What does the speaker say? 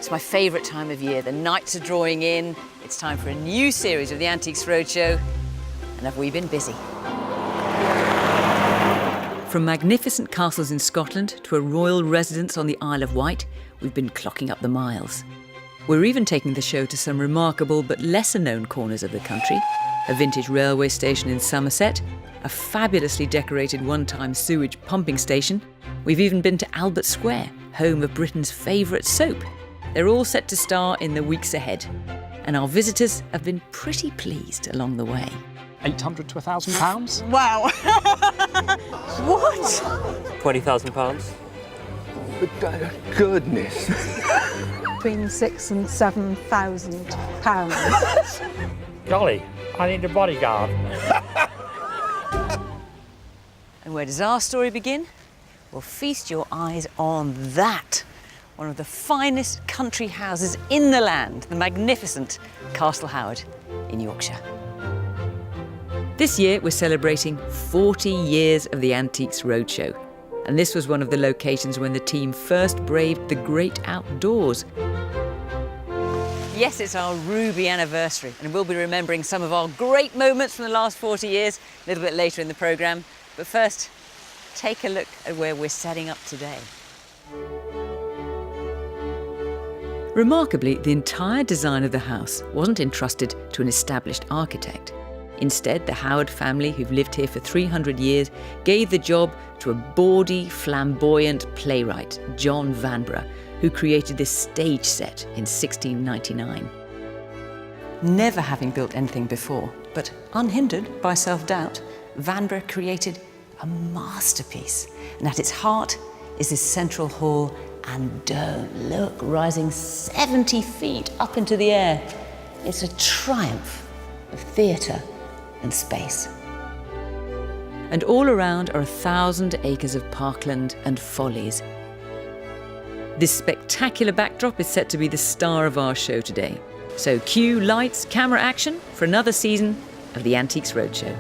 It's my favourite time of year. The nights are drawing in. It's time for a new series of the Antiques Roadshow. And have we been busy? From magnificent castles in Scotland to a royal residence on the Isle of Wight, we've been clocking up the miles. We're even taking the show to some remarkable but lesser-known corners of the country. A vintage railway station in Somerset, a fabulously decorated one-time sewage pumping station. We've even been to Albert Square, home of Britain's favourite soap. They're all set to star in the weeks ahead. And our visitors have been pretty pleased along the way. £800 to £1,000? Wow. What? £20,000. Goodness. Between £6,000 and £7,000. Golly, I need a bodyguard. And where does our story begin? Well, feast your eyes on that. One of the finest country houses in the land, the magnificent Castle Howard in Yorkshire. This year, we're celebrating 40 years of the Antiques Roadshow. And this was one of the locations when the team first braved the great outdoors. Yes, it's our Ruby anniversary, and we'll be remembering some of our great moments from the last 40 years a little bit later in the programme. But first, take a look at where we're setting up today. Remarkably, the entire design of the house wasn't entrusted to an established architect. Instead, the Howard family, who've lived here for 300 years, gave the job to a bawdy, flamboyant playwright, John Vanbrugh, who created this stage set in 1699. Never having built anything before, but unhindered by self-doubt, Vanbrugh created a masterpiece. And at its heart is this central hall and dome, look, rising 70 feet up into the air. It's a triumph of theatre and space. And all around are 1,000 acres of parkland and follies. This spectacular backdrop is set to be the star of our show today. So cue lights, camera action for another season of the Antiques Roadshow.